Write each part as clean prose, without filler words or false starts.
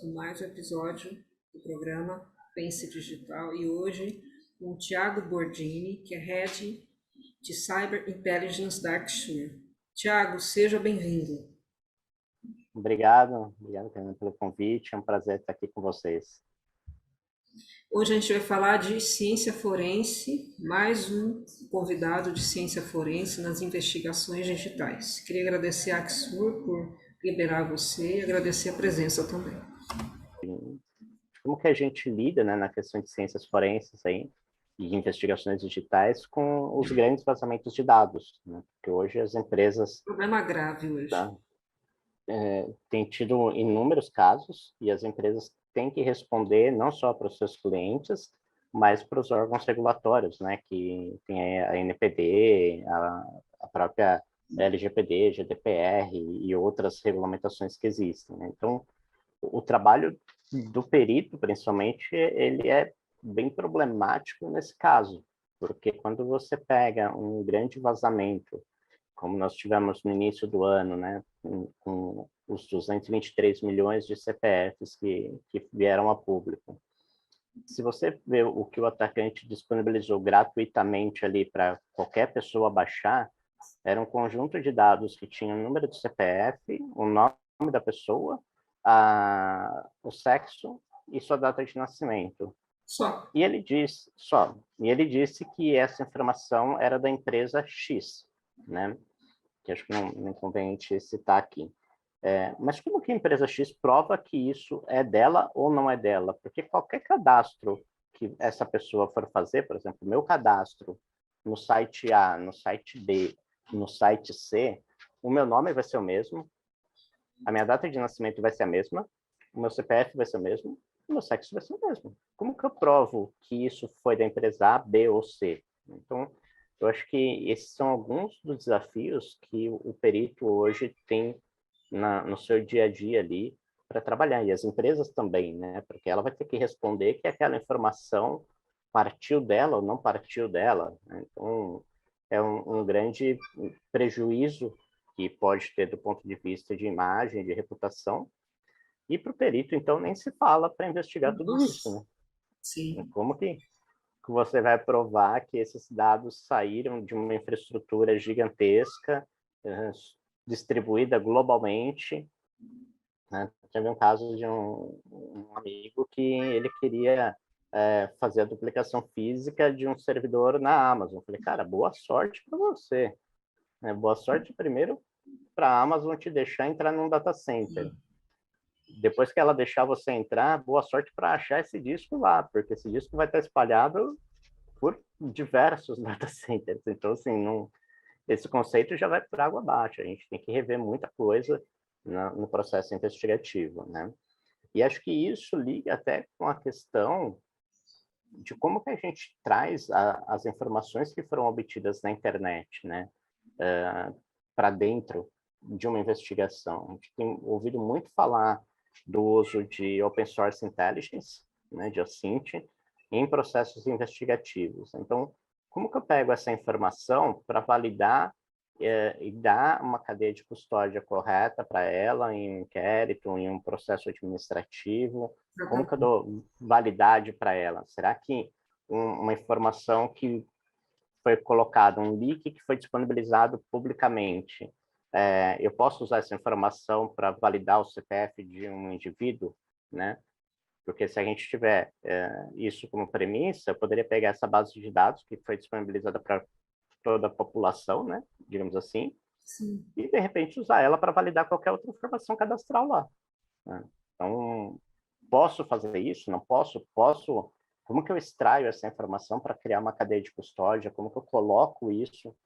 com mais um episódio do programa Pense Digital e hoje com o Thiago Bordini, que é Head de Cyber Intelligence da Axure. Thiago, seja bem-vindo. Obrigado, Fernando, pelo convite. É um prazer estar aqui com vocês. Hoje a gente vai falar de ciência forense, mais um convidado de ciência forense nas investigações digitais. Queria agradecer a Axure por liberar você e agradecer a presença também. Como que a gente lida, né, na questão de ciências forenses aí, e investigações digitais com os grandes vazamentos de dados, né? Porque hoje as empresas Problema grave hoje. têm tido inúmeros casos e as empresas têm que responder não só para os seus clientes, mas para os órgãos regulatórios, né, que tem a NPD, a própria LGPD, GDPR e outras regulamentações que existem, né? Então, o trabalho do perito, principalmente, ele é bem problemático nesse caso, porque quando você pega um grande vazamento, como nós tivemos no início do ano, né, com os 223 milhões de CPFs que vieram a público, se você vê o que o atacante disponibilizou gratuitamente ali para qualquer pessoa baixar, era um conjunto de dados que tinha o número do CPF, o nome da pessoa, o sexo e sua data de nascimento. Só. E ele disse que essa informação era da empresa X, né? Que acho que não é conveniente citar aqui. Mas como que a empresa X prova que isso é dela ou não é dela? Porque qualquer cadastro que essa pessoa for fazer, por exemplo, meu cadastro no site A, no site B, no site C, o meu nome vai ser o mesmo, a minha data de nascimento vai ser a mesma, o meu CPF vai ser o mesmo, o meu sexo vai ser o mesmo. Como que eu provo que isso foi da empresa A, B ou C? Então, eu acho que esses são alguns dos desafios que o perito hoje tem no seu dia a dia ali para trabalhar. E as empresas também, né? Porque ela vai ter que responder que aquela informação partiu dela ou não partiu dela, né? Então, é um grande prejuízo que pode ter do ponto de vista de imagem, de reputação, e para o perito, então, nem se fala para investigar tudo isso, Nossa, né? sim. Como que você vai provar que esses dados saíram de uma infraestrutura gigantesca, distribuída globalmente, né? Teve um caso de um amigo que ele queria fazer a duplicação física de um servidor na Amazon. Eu falei, cara, boa sorte para você, né? Boa sorte primeiro para a Amazon te deixar entrar num data center. Depois que ela deixar você entrar, boa sorte para achar esse disco lá, porque esse disco vai estar espalhado por diversos data centers. Então, assim, não, esse conceito já vai por água abaixo. A gente tem que rever muita coisa no processo investigativo, né? E acho que isso liga até com a questão de como que a gente traz as informações que foram obtidas na internet, né, para dentro de uma investigação. A gente tem ouvido muito falar do uso de Open Source Intelligence, né, de OSINT, em processos investigativos. Então, como que eu pego essa informação para validar e dar uma cadeia de custódia correta para ela em um inquérito, em um processo administrativo? Como que eu dou validade para ela? Será que uma informação que foi colocada, um link que foi disponibilizado publicamente, eu posso usar essa informação para validar o CPF de um indivíduo, né? Porque se a gente tiver isso como premissa, eu poderia pegar essa base de dados que foi disponibilizada para toda a população, né? Digamos assim, Sim. e de repente usar ela para validar qualquer outra informação cadastral lá, né? Então, posso fazer isso? Não posso? Posso? Como que eu extraio essa informação para criar uma cadeia de custódia? Como que eu coloco isso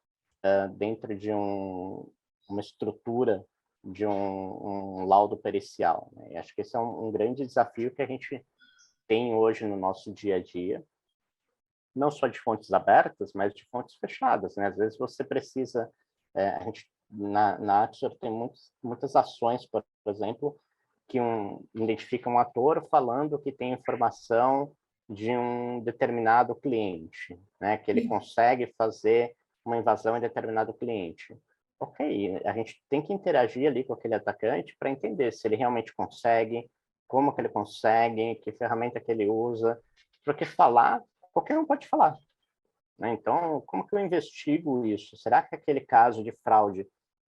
dentro de uma estrutura de um laudo pericial, né? E acho que esse é um grande desafio que a gente tem hoje no nosso dia a dia, não só de fontes abertas, mas de fontes fechadas, né? Às vezes você precisa, a gente na Axor tem muitas ações, por exemplo, que identifica um ator falando que tem informação de um determinado cliente, né? Que ele consegue fazer uma invasão em determinado cliente. Ok, a gente tem que interagir ali com aquele atacante para entender se ele realmente consegue, como que ele consegue, que ferramenta que ele usa, porque falar, qualquer um pode falar, né? Então, como que eu investigo isso? Será que aquele caso de fraude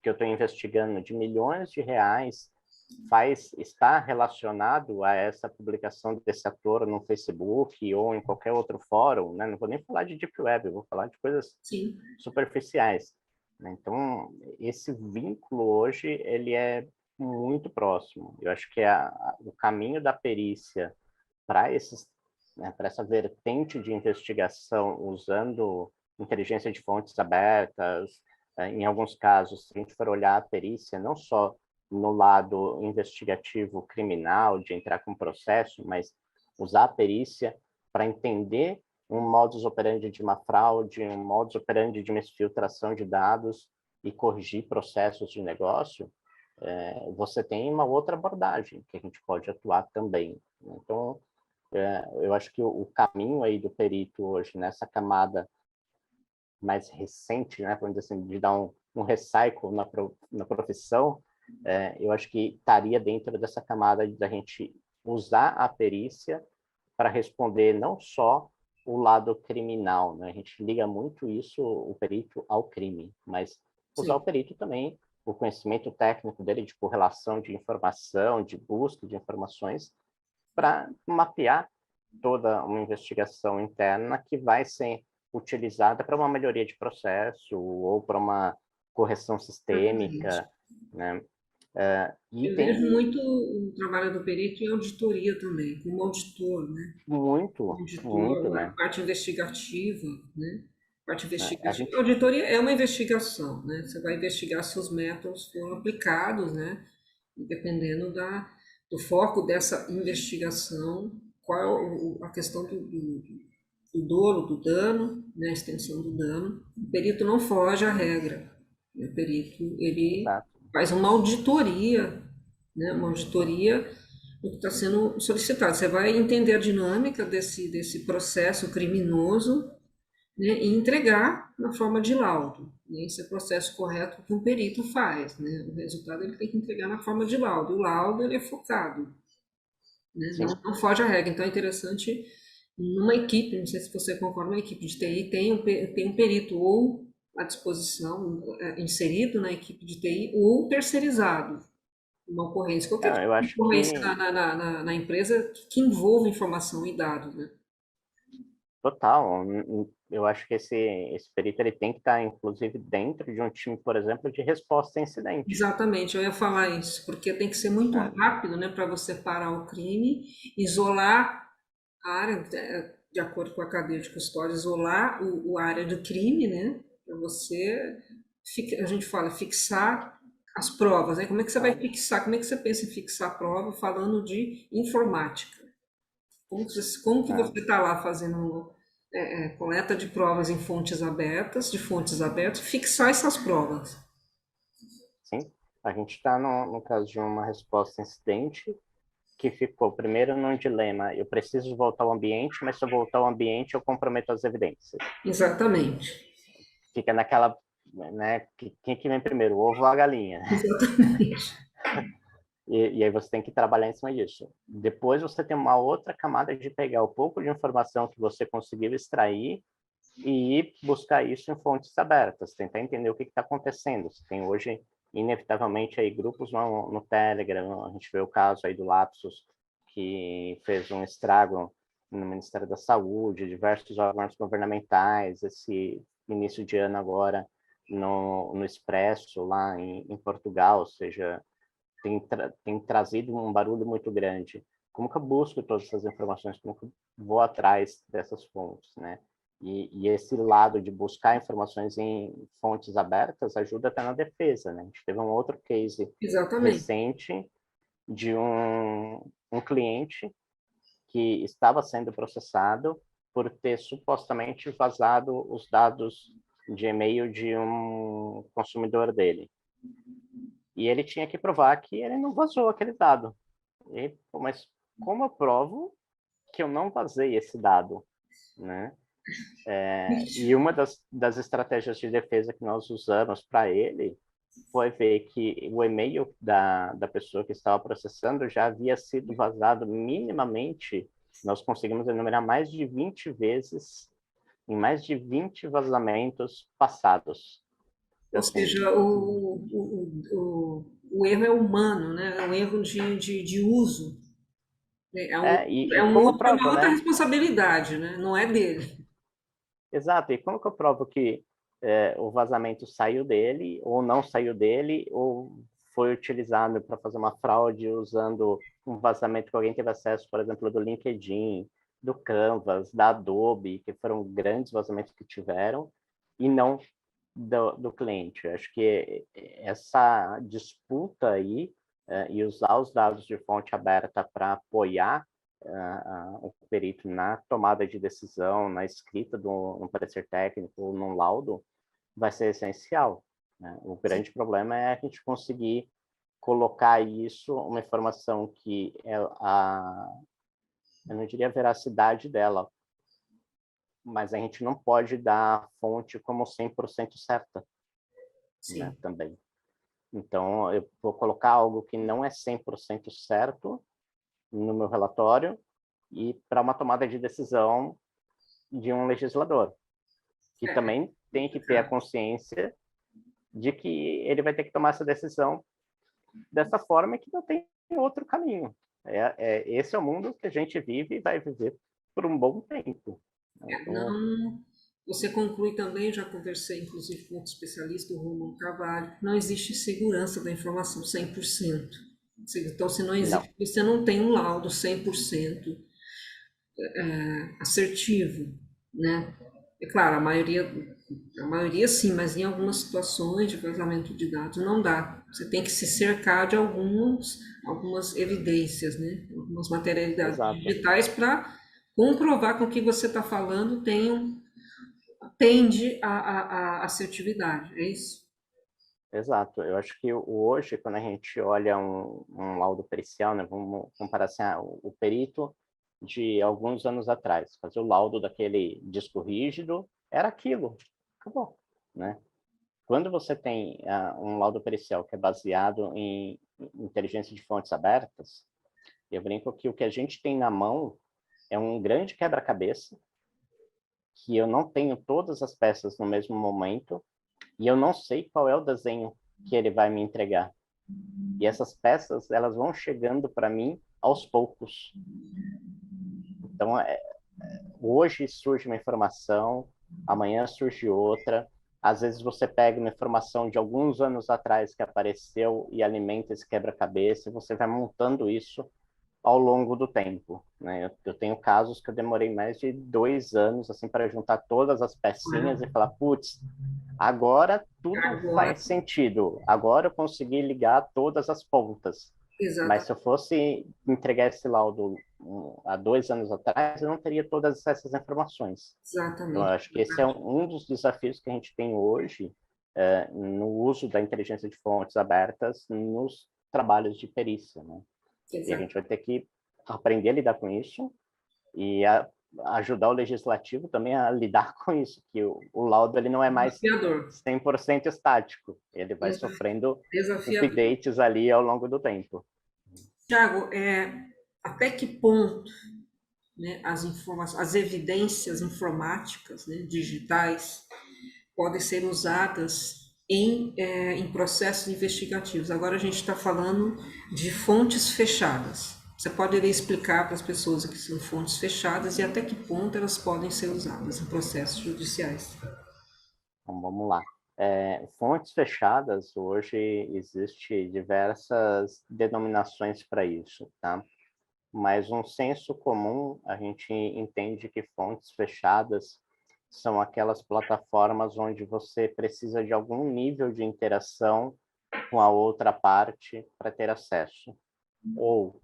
que eu estou investigando de milhões de reais está relacionado a essa publicação desse ator no Facebook ou em qualquer outro fórum, né? Não vou nem falar de Deep Web, eu vou falar de coisas Sim. superficiais, né? Então, esse vínculo hoje, ele é muito próximo. Eu acho que o caminho da perícia para esses, né, para essa vertente de investigação usando inteligência de fontes abertas, em alguns casos, se a gente for olhar a perícia, não só no lado investigativo criminal, de entrar com processo, mas usar a perícia para entender um modus operandi de uma fraude, um modus operandi de uma exfiltração de dados e corrigir processos de negócio, você tem uma outra abordagem que a gente pode atuar também. Então, eu acho que o caminho aí do perito hoje, nessa camada mais recente, né, vamos dizer assim, de dar um recycle na profissão, eu acho que estaria dentro dessa camada da gente usar a perícia para responder não só o lado criminal, né? A gente liga muito isso, o perito, ao crime, mas usar o Sim. perito também, o conhecimento técnico dele de correlação de informação, de busca de informações, para mapear toda uma investigação interna que vai ser utilizada para uma melhoria de processo ou para uma correção Exatamente. sistêmica, né? E Eu tem vejo muito o trabalho do perito em auditoria também, como auditor, né? muito, muito, Auditor, a né? parte investigativa, né? Parte A investigativa. A gente, auditoria é uma investigação, né? Você vai investigar se os métodos foram aplicados, né? E dependendo do foco dessa investigação, qual é a questão do dolo, do dano, né? A extensão do dano. O perito não foge à regra. O perito, ele tá, faz uma auditoria, né? Uma auditoria do que está sendo solicitado. Você vai entender a dinâmica desse processo criminoso, né, e entregar na forma de laudo. Né? Esse é o processo correto que um perito faz. Né? O resultado ele tem que entregar na forma de laudo. O laudo ele é focado, né? sim. Não foge à regra. Então é interessante, numa equipe, não sei se você concorda, uma equipe de TI tem um perito ou à disposição, inserido na equipe de TI, ou terceirizado, uma ocorrência, qualquer Não, tipo eu de acho ocorrência que na empresa que envolva informação e dados, né? total. Eu acho que esse perito ele tem que estar, inclusive, dentro de um time, por exemplo, de resposta a incidente. Exatamente, eu ia falar isso, porque tem que ser muito Né? rápido, né, para você parar o crime, isolar a área, de acordo com a cadeia de custódia, isolar a área do crime, né, para você, a gente fala, fixar as provas, né? Como é que você vai fixar, como é que você pensa em fixar a prova falando de informática? Como que É, você está lá fazendo coleta de provas em fontes abertas, de fontes abertas, fixar essas provas? sim. A gente está no caso de uma resposta a incidente que ficou primeiro num dilema. Eu preciso voltar ao ambiente, mas se eu voltar ao ambiente, eu comprometo as evidências. Exatamente. Fica naquela, né, quem que vem primeiro, o ovo ou a galinha? Exatamente. E aí você tem que trabalhar em cima disso. Depois você tem uma outra camada de pegar o pouco de informação que você conseguiu extrair e ir buscar isso em fontes abertas, tentar entender o que está acontecendo. Você tem hoje, inevitavelmente, aí grupos no Telegram, a gente vê o caso aí do Lapsus, que fez um estrago no Ministério da Saúde, diversos órgãos governamentais, esse início de ano agora no Expresso, lá em Portugal, ou seja, tem trazido um barulho muito grande. Como que eu busco todas essas informações? Como que eu vou atrás dessas fontes, né? E esse lado de buscar informações em fontes abertas ajuda até na defesa, né? A gente teve um outro case Exatamente. recente de um cliente que estava sendo processado por ter supostamente vazado os dados de e-mail de um consumidor dele. E ele tinha que provar que ele não vazou aquele dado. E, pô, mas como eu provo que eu não vazei esse dado, né? E uma das estratégias de defesa que nós usamos para ele foi ver que o e-mail da pessoa que estava processando já havia sido vazado minimamente, nós conseguimos enumerar mais de 20 vezes, em mais de 20 vazamentos passados. Ou Assim, seja, o erro é humano, né? É um erro de uso. É e um como eu uso, é uma provo, outra né? responsabilidade, né? Não é dele. Exato, e como que eu provo que o vazamento saiu dele, ou não saiu dele, ou foi utilizado para fazer uma fraude usando um vazamento que alguém teve acesso, por exemplo, do LinkedIn, do Canvas, da Adobe, que foram grandes vazamentos que tiveram, e não do cliente. Eu acho que essa disputa aí, e usar os dados de fonte aberta para apoiar o perito na tomada de decisão, na escrita de um parecer técnico, num laudo, vai ser essencial, né? O grande problema é a gente conseguir colocar isso, uma informação que eu não diria a veracidade dela, mas a gente não pode dar a fonte como 100% certa, né, Sim. também. Então, eu vou colocar algo que não é 100% certo no meu relatório e para uma tomada de decisão de um legislador, que É também tem que ter a complicado. consciência de que ele vai ter que tomar essa decisão dessa forma e que não tem outro caminho. Esse é o mundo que a gente vive e vai viver por um bom tempo. Então, Não, você conclui também, já conversei inclusive com outro especialista, o Romulo Carvalho, não existe segurança da informação 100%. Então, se não não, existe, você não tem um laudo 100% assertivo, né? É claro, a maioria sim, mas em algumas situações de vazamento de dados não dá. Você tem que se cercar de algumas evidências, né? Algumas materialidades exato. digitais para comprovar que o que você está falando tende à assertividade, é isso? Exato. Eu acho que hoje, quando a gente olha um laudo pericial, né, vamos comparar assim, o perito de alguns anos atrás, fazer o laudo daquele disco rígido, era aquilo, acabou, né? Quando você tem um laudo pericial que é baseado em inteligência de fontes abertas, eu brinco que o que a gente tem na mão é um grande quebra-cabeça, que eu não tenho todas as peças no mesmo momento, e eu não sei qual é o desenho que ele vai me entregar. E essas peças, elas vão chegando para mim aos poucos. Então, hoje surge uma informação, amanhã surge outra. Às vezes você pega uma informação de alguns anos atrás que apareceu e alimenta esse quebra-cabeça, e você vai montando isso ao longo do tempo, né? Eu tenho casos que eu demorei mais de 2 anos assim para juntar todas as pecinhas e falar, putz, agora tudo Agora, faz sentido. Agora eu consegui ligar todas as pontas. Mas se eu exatamente, fosse entregar esse laudo há 2 anos atrás, eu não teria todas essas informações. Então, eu exatamente, acho que esse é um dos desafios que a gente tem hoje no uso da inteligência de fontes abertas nos trabalhos de perícia, né? E a gente vai ter que aprender a lidar com isso e ajudar o legislativo também a lidar com isso, que o laudo ele não é mais desafiador, 100% estático, ele vai sofrendo desafiador. updates ali ao longo do tempo. Tiago, até que ponto, né, as informações, as evidências informáticas, né, digitais, podem ser usadas em processos investigativos? Agora a gente está falando de fontes fechadas. Você poderia explicar para as pessoas o que são fontes fechadas e até que ponto elas podem ser usadas em processos judiciais? Então, vamos lá. Fontes fechadas, hoje existe diversas denominações para isso, tá? Mas um senso comum, a gente entende que fontes fechadas são aquelas plataformas onde você precisa de algum nível de interação com a outra parte para ter acesso, ou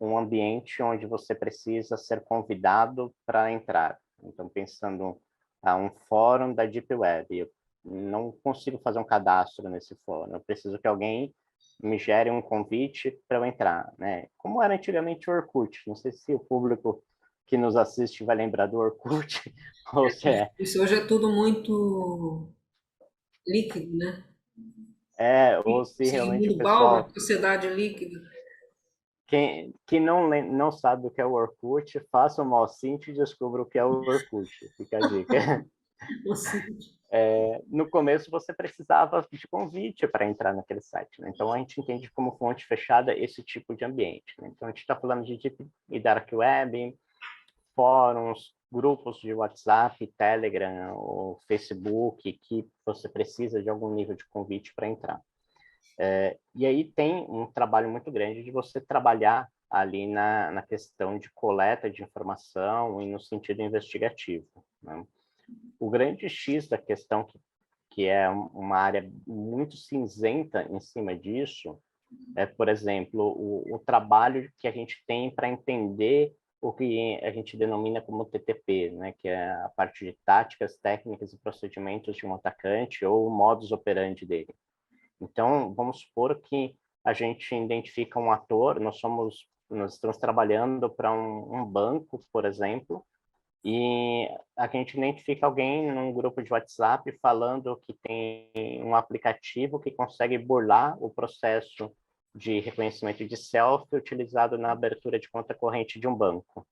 um ambiente onde você precisa ser convidado para entrar. Então, pensando um fórum da Deep Web, eu não consigo fazer um cadastro nesse fórum, eu preciso que alguém me gere um convite para eu entrar, né? Como era antigamente o Orkut, não sei se o público que nos assiste vai lembrar do Orkut, ou se é. Isso hoje é tudo muito líquido, né? ou se Sim, realmente o mundo Bauman, pessoal, sociedade líquida. quem não sabe o que é o Orkut, faça uma Ocint e descubra o que é o Orkut. Fica a dica. Você, No começo você precisava de convite para entrar naquele site, né? Então a gente entende como fonte fechada esse tipo de ambiente, né? Então a gente está falando de Deep e Dark Web, fóruns, grupos de WhatsApp, Telegram ou Facebook que você precisa de algum nível de convite para entrar. E aí tem um trabalho muito grande de você trabalhar ali na questão de coleta de informação e no sentido investigativo, né? O grande X da questão, que é uma área muito cinzenta em cima disso, é, por exemplo, o trabalho que a gente tem para entender o que a gente denomina como TTP, né, que é a parte de táticas, técnicas e procedimentos de um atacante ou o modus operandi dele. Então, vamos supor que a gente identifica um ator, nós estamos trabalhando para um banco, por exemplo, e a gente identifica alguém num grupo de WhatsApp falando que tem um aplicativo que consegue burlar o processo de reconhecimento de selfie utilizado na abertura de conta corrente de um banco.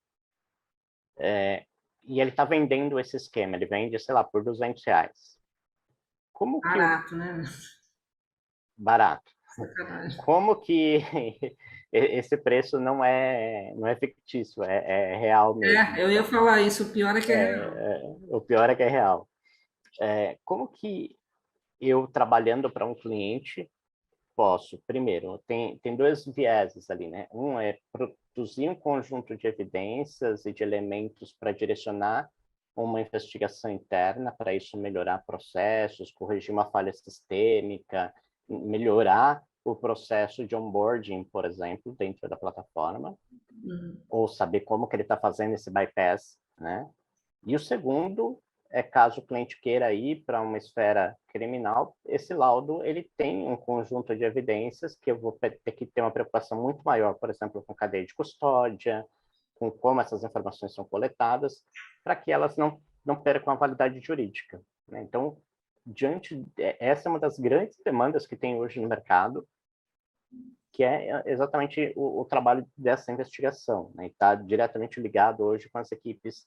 E ele está vendendo esse esquema, ele vende, sei lá, por R$ 200. Como que o barato, né? barato? Sacanagem. Como que esse preço não é fictício, é real mesmo? Eu ia Então, falar isso, o pior é que é real. o pior é que é real. Como que eu, trabalhando para um cliente, posso, primeiro, tem dois vieses ali, né? Um é produzir um conjunto de evidências e de elementos para direcionar uma investigação interna, para isso melhorar processos, corrigir uma falha sistêmica, melhorar o processo de onboarding, por exemplo, dentro da plataforma, Uhum. ou saber como que ele está fazendo esse bypass, né? E o segundo é caso o cliente queira ir para uma esfera criminal, esse laudo ele tem um conjunto de evidências que eu vou ter que ter uma preocupação muito maior, por exemplo, com cadeia de custódia, com como essas informações são coletadas, para que elas não percam a validade jurídica, né? Então, essa é uma das grandes demandas que tem hoje no mercado, que é exatamente o trabalho dessa investigação, né? E está diretamente ligado hoje com as equipes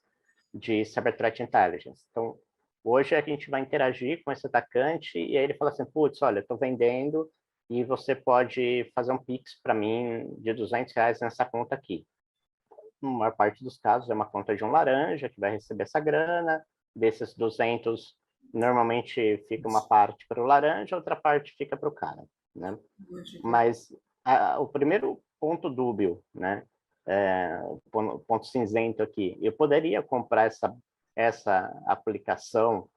de Cyber Threat Intelligence. Então, hoje a gente vai interagir com esse atacante e aí ele fala assim, putz, olha, estou vendendo e você pode fazer um Pix para mim de R$ 200 nessa conta aqui. Na maior parte dos casos é uma conta de um laranja que vai receber essa grana, desses 200, normalmente fica uma parte para o laranja, outra parte fica para o cara, né? Mas o primeiro ponto dúbio, né? O ponto cinzento aqui, eu poderia comprar essa aplicação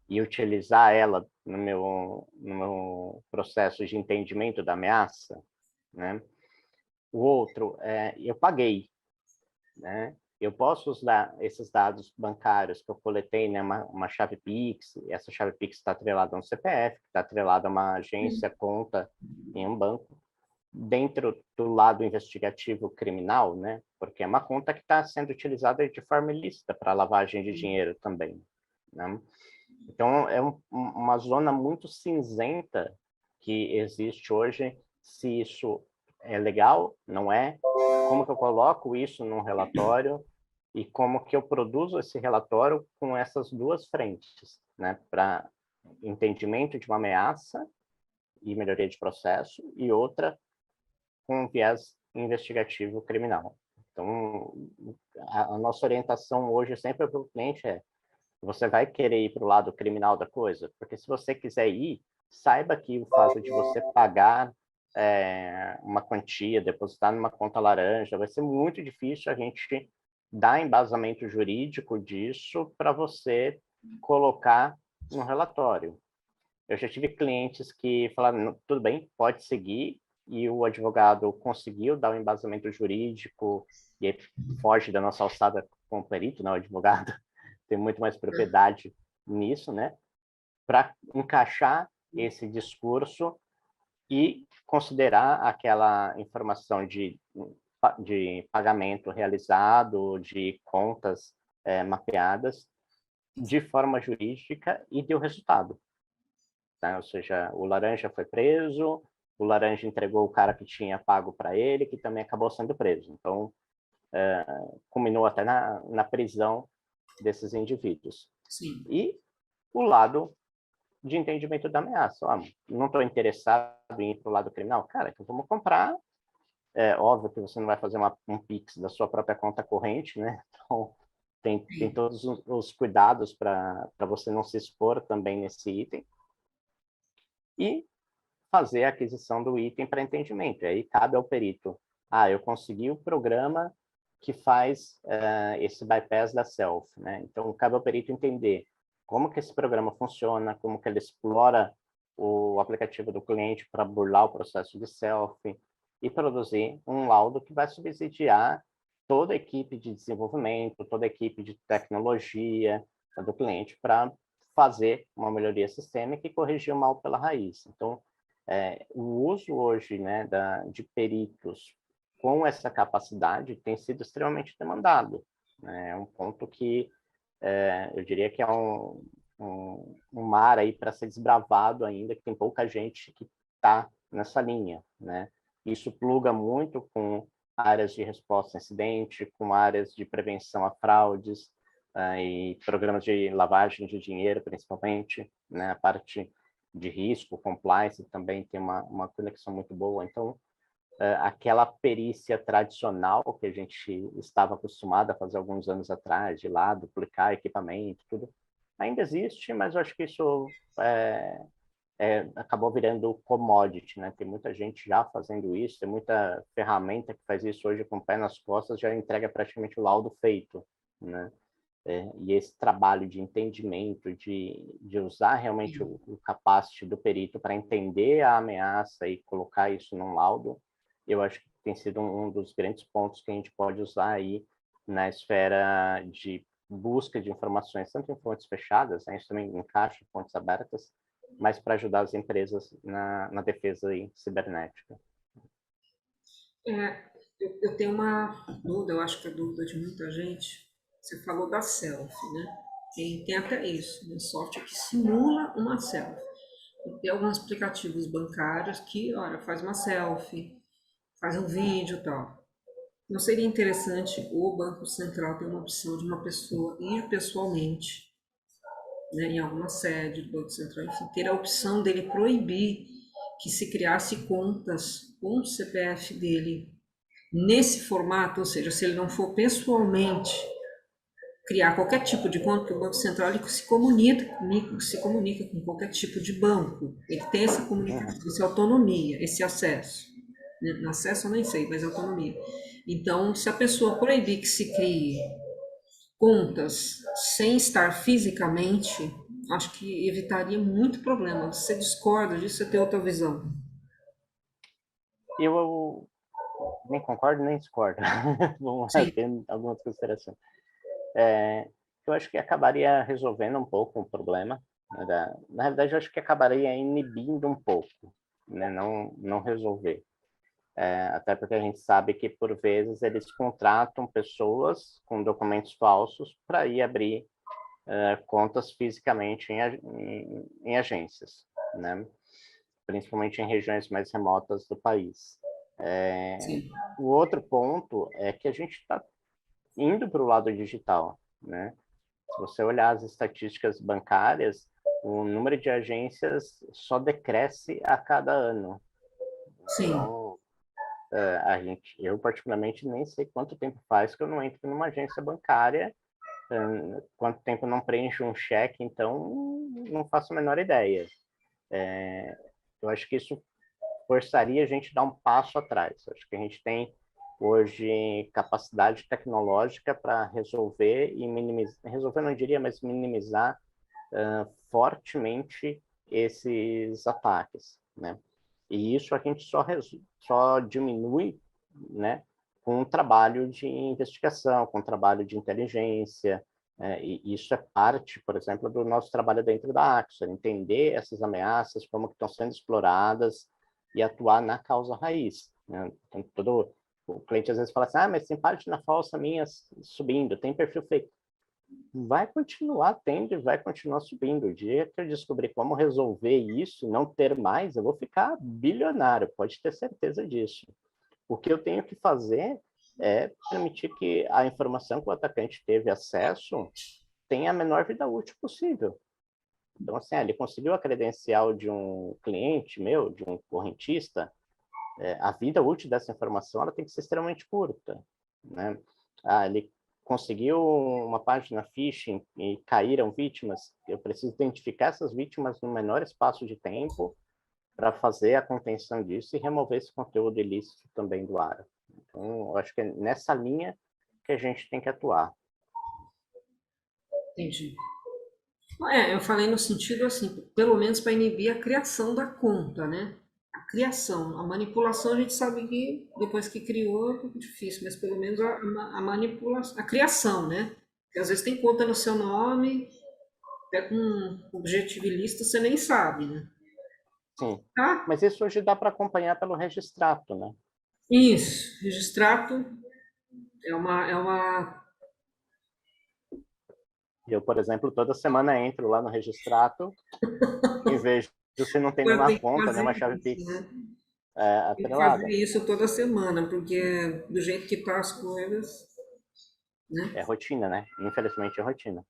e utilizar ela no meu processo de entendimento da ameaça, né? O outro, eu paguei, né? Eu posso usar esses dados bancários que eu coletei, né, uma chave Pix, essa chave Pix está atrelada a um CPF, está atrelada a uma agência, conta em um banco, dentro do lado investigativo criminal, né? Porque é uma conta que está sendo utilizada de forma ilícita para lavagem de dinheiro também, né? Então, é uma zona muito cinzenta que existe hoje, se isso é legal, não é, como que eu coloco isso num relatório e como que eu produzo esse relatório com essas duas frentes, né? Para entendimento de uma ameaça e melhoria de processo, e outra com um viés investigativo criminal. Então, a nossa orientação hoje sempre para o cliente é: você vai querer ir para o lado criminal da coisa? Porque se você quiser ir, saiba que o fato de você pagar uma quantia, depositar numa conta laranja, vai ser muito difícil a gente dar embasamento jurídico disso para você colocar no relatório. Eu já tive clientes que falaram, tudo bem, pode seguir, e o advogado conseguiu dar um embasamento jurídico, e aí foge da nossa alçada como perito, né? O advogado tem muito mais propriedade nisso, né? Para encaixar esse discurso e considerar aquela informação de pagamento realizado, de contas mapeadas, de forma jurídica e deu resultado. tá? Ou seja, o laranja foi preso, o laranja entregou o cara que tinha pago para ele, que também acabou sendo preso. Então, culminou até na prisão desses indivíduos. Sim. E o lado de entendimento da ameaça. Não estou interessado em ir para o lado criminal. Cara, então vamos comprar. É óbvio que você não vai fazer um Pix da sua própria conta corrente, né? Então, tem todos os cuidados para você não se expor também nesse item. E fazer a aquisição do item para entendimento. E aí cabe ao perito. Eu consegui o programa que faz esse bypass da self, né? Então, cabe ao perito entender como que esse programa funciona, como que ele explora o aplicativo do cliente para burlar o processo de self e produzir um laudo que vai subsidiar toda a equipe de desenvolvimento, toda a equipe de tecnologia do cliente para fazer uma melhoria sistêmica e corrigir o mal pela raiz. Então, o uso hoje, né, de peritos com essa capacidade tem sido extremamente demandado. É um ponto que eu diria que é um mar aí para ser desbravado ainda, que tem pouca gente que está nessa linha, né? Isso pluga muito com áreas de resposta a incidente, com áreas de prevenção a fraudes, e programas de lavagem de dinheiro, principalmente, né? A parte de risco, compliance também tem uma conexão muito boa. Então, aquela perícia tradicional que a gente estava acostumado a fazer alguns anos atrás, de lá, duplicar equipamento, tudo, ainda existe, mas eu acho que isso acabou virando commodity, né? Tem muita gente já fazendo isso, tem muita ferramenta que faz isso hoje com o pé nas costas, já entrega praticamente o laudo feito, né? E esse trabalho de entendimento, de usar realmente o capacity do perito para entender a ameaça e colocar isso num laudo, eu acho que tem sido um dos grandes pontos que a gente pode usar aí na esfera de busca de informações, tanto em fontes fechadas, né, isso também encaixa em fontes abertas, mas para ajudar as empresas na defesa aí, cibernética. Eu tenho uma dúvida, eu acho que é dúvida de muita gente. Você falou da selfie, né? Tem até isso, um software que simula uma selfie. E tem alguns aplicativos bancários que, olha, faz uma selfie, faz um vídeo e tal. Não seria interessante o Banco Central ter uma opção de uma pessoa ir pessoalmente, né, em alguma sede do Banco Central, enfim, ter a opção dele proibir que se criasse contas com o CPF dele nesse formato, ou seja, se ele não for pessoalmente criar qualquer tipo de conta, porque o Banco Central ele se comunica com qualquer tipo de banco. Ele tem essa comunicação, essa autonomia, esse acesso. Acesso eu nem sei, mas autonomia. Então, se a pessoa proibir que se crie contas sem estar fisicamente, acho que evitaria muito problema. Você discorda disso, você tem outra visão? Eu nem concordo nem discordo. Vamos lá, Sim. ter algumas considerações. Eu acho que acabaria resolvendo um pouco o problema. Né, na realidade, eu acho que acabaria inibindo um pouco, né? Não resolver. Até porque a gente sabe que, por vezes, eles contratam pessoas com documentos falsos para ir abrir contas fisicamente em agências, né? Principalmente em regiões mais remotas do país. Sim. O outro ponto é que a gente está indo para o lado digital, né? Se você olhar as estatísticas bancárias, o número de agências só decresce a cada ano. Sim. Então, eu particularmente nem sei quanto tempo faz que eu não entro numa agência bancária, quanto tempo eu não preencho um cheque, então não faço a menor ideia. Eu acho que isso forçaria a gente a dar um passo atrás. Eu acho que a gente tem hoje capacidade tecnológica para resolver e minimizar, resolver não diria, mas minimizar fortemente esses ataques, né? E isso a gente só diminui, né, com um trabalho de investigação, com um trabalho de inteligência, e isso é parte, por exemplo, do nosso trabalho dentro da Axor, entender essas ameaças, como que estão sendo exploradas e atuar na causa raiz, né? Então, o cliente às vezes fala assim, mas tem página falsa minha subindo, tem perfil fake. vai continuar tendo e vai continuar subindo. O dia que eu descobrir como resolver isso, não ter mais, eu vou ficar bilionário, pode ter certeza disso. O que eu tenho que fazer é permitir que a informação que o atacante teve acesso tenha a menor vida útil possível. Então, assim, ele conseguiu a credencial de um cliente meu, de um correntista, a vida útil dessa informação ela tem que ser extremamente curta, né? Ele conseguiu uma página phishing e caíram vítimas, eu preciso identificar essas vítimas no menor espaço de tempo para fazer a contenção disso e remover esse conteúdo ilícito também do ar. Então, eu acho que é nessa linha que a gente tem que atuar. Entendi. Eu falei no sentido assim, pelo menos para inibir a criação da conta, né? A criação, a manipulação a gente sabe que depois que criou é um pouco difícil, mas pelo menos a manipulação, a criação, né? Porque às vezes tem conta no seu nome, até com um objetivilista você nem sabe, né? Sim, Tá? mas isso hoje dá para acompanhar pelo registrato, né? Isso, registrato é uma Eu, por exemplo, toda semana entro lá no registrato e vejo se não tem coisa nenhuma tem que conta, fazer nenhuma chave isso, Pix né? Tem que fazer atrelada. isso toda semana, porque do jeito que tá as coisas, né? É rotina, né? Infelizmente é rotina.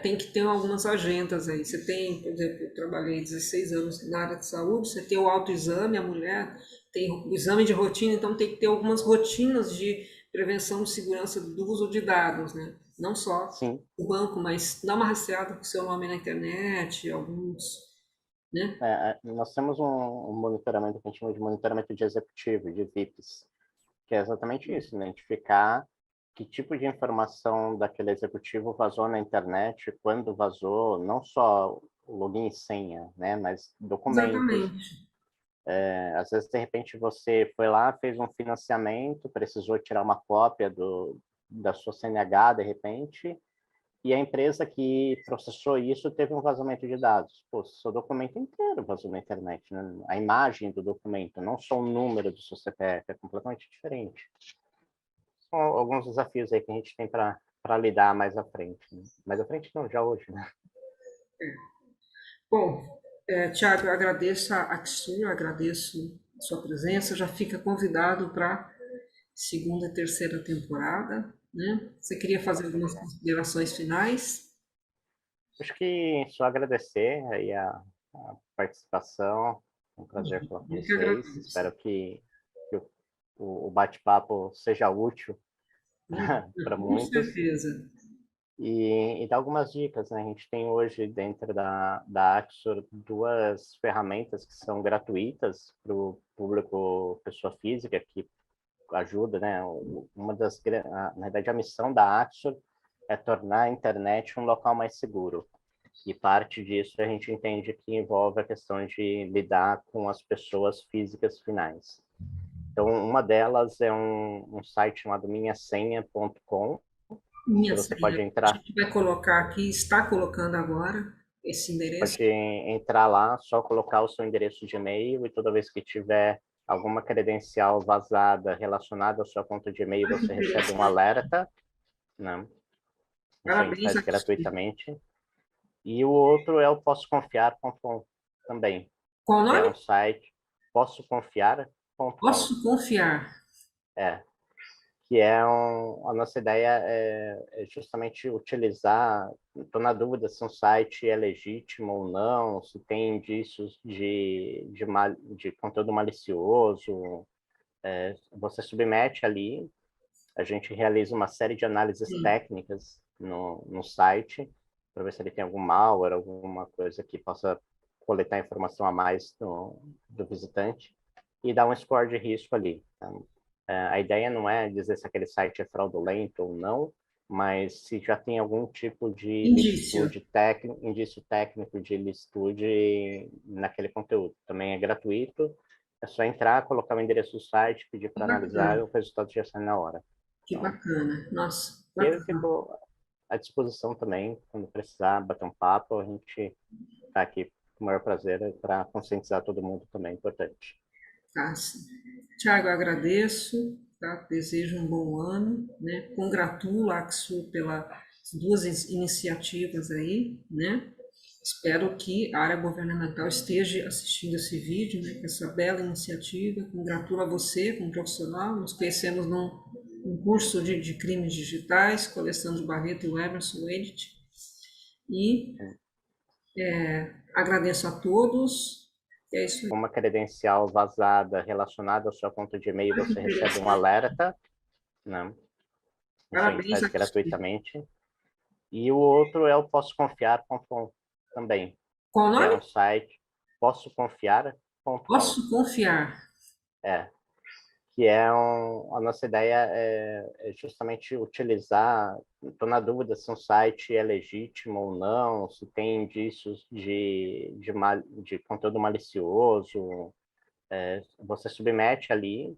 Tem que ter algumas agendas aí. Você tem, por exemplo, eu trabalhei 16 anos na área de saúde, você tem o autoexame, a mulher tem o exame de rotina, então tem que ter algumas rotinas de prevenção de segurança do uso de dados, né? Não só Sim, o banco, mas dar uma rastreada com o seu nome na internet, alguns, né? nós temos um monitoramento que a gente chama de monitoramento de executivo, de VIPs, que é exatamente isso, né? Identificar que tipo de informação daquele executivo vazou na internet, quando vazou, não só o login e senha, né? Mas documentos. Exatamente. Às vezes, de repente, você foi lá, fez um financiamento, precisou tirar uma cópia da sua CNH, de repente, e a empresa que processou isso teve um vazamento de dados. Pô, seu documento inteiro vazou na internet, né? A imagem do documento, não só o número do seu CPF, é completamente diferente. São alguns desafios aí que a gente tem para lidar mais à frente. Né? Mais à frente não, já hoje, né? Bom, Tiago, eu agradeço a Axur, eu agradeço a sua presença, já fica convidado para segunda e terceira temporada, né? Você queria fazer algumas considerações finais? Acho que só agradecer aí a participação, é um prazer falar com Eu que vocês. agradeço. Espero que o bate-papo seja útil para Com muitos. certeza. E dar algumas dicas, né? A gente tem hoje dentro da Axor duas ferramentas que são gratuitas para o público pessoa física, que ajuda, né? Na verdade, a missão da Axor é tornar a internet um local mais seguro. E parte disso a gente entende que envolve a questão de lidar com as pessoas físicas finais. Então, uma delas é um site chamado minhasenha.com, que Minha você senha, pode a entrar. gente vai colocar aqui, está colocando agora esse endereço. Pode entrar lá, só colocar o seu endereço de e-mail e toda vez que tiver alguma credencial vazada relacionada à sua conta de e-mail, Olha que você recebe um interessante. alerta, né? Isso a gente Parabéns, faz Axur. gratuitamente. E o outro é o possoconfiar.com também, Qual o que é nome? um site possoconfiar.com. Posso confiar. É, que é a nossa ideia é justamente utilizar, estou na dúvida se um site é legítimo ou não, se tem indícios de conteúdo malicioso, você submete ali, a gente realiza uma série de análises Sim, técnicas no site, para ver se ele tem algum malware, alguma coisa que possa coletar informação a mais do visitante, e dar um score de risco ali. Então, a ideia não é dizer se aquele site é fraudulento ou não, mas se já tem algum tipo de indício. licitude técnico, indício técnico de licitude naquele conteúdo. Também é gratuito, é só entrar, colocar o endereço do site, pedir Que para analisar e bacana, o resultado já sai na hora. que Então, bacana. Nossa, e eu bacana. fico à disposição também, quando precisar bater um papo, a gente está aqui com o maior prazer para conscientizar todo mundo também, é importante. Tá, sim. Tiago, agradeço, tá? Desejo um bom ano, né? Congratulo a Axur pela duas iniciativas aí, né? Espero que a área governamental esteja assistindo esse vídeo, né, com essa bela iniciativa. Congratulo a você como profissional. Nos conhecemos num curso de crimes digitais, com Alessandro Barreto e o Emerson Edit. E agradeço a todos. É isso aí. Uma credencial vazada relacionada à sua conta de e-mail, você recebe um alerta, né? Isso a gente Parabéns faz a gratuitamente. E o outro é o possoconfiar.com também, Qual o que é nome? um site possoconfiar.com. Posso confiar. Que a nossa ideia é justamente utilizar, estou na dúvida se um site é legítimo ou não, se tem indícios de conteúdo malicioso, você submete ali,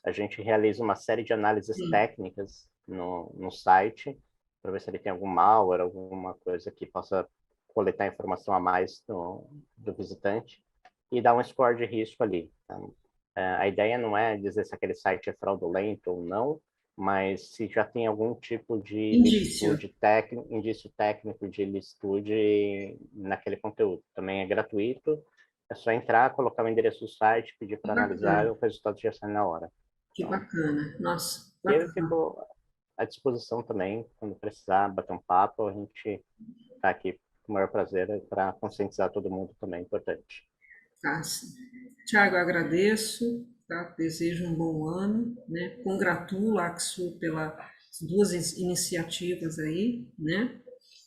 a gente realiza uma série de análises Sim, técnicas no site, para ver se ele tem algum malware, alguma coisa que possa coletar informação a mais do visitante, e dar um score de risco ali. Então, a ideia não é dizer se aquele site é fraudulento ou não, mas se já tem algum tipo de indício. indício técnico de ilicitude naquele conteúdo. Também é gratuito, é só entrar, colocar o endereço do site, pedir Que para analisar e bacana, o resultado já sai na hora. que Então, bacana. Nossa, eu bacana. fico à disposição também, quando precisar bater um papo, a gente está aqui com o maior prazer para conscientizar todo mundo também, é importante. Tá, sim. Tiago, agradeço, tá? Desejo um bom ano, né? Congratulo a Axur pelas duas iniciativas aí, né?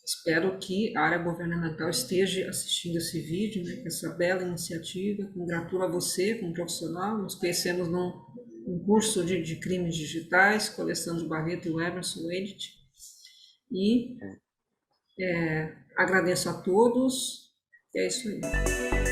Espero que a área governamental esteja assistindo esse vídeo, né? Com essa bela iniciativa. Congratulo a você como profissional. Nos conhecemos num curso de crimes digitais, com Alessandro Barreto e o Emerson Edit. E agradeço a todos. E é isso aí.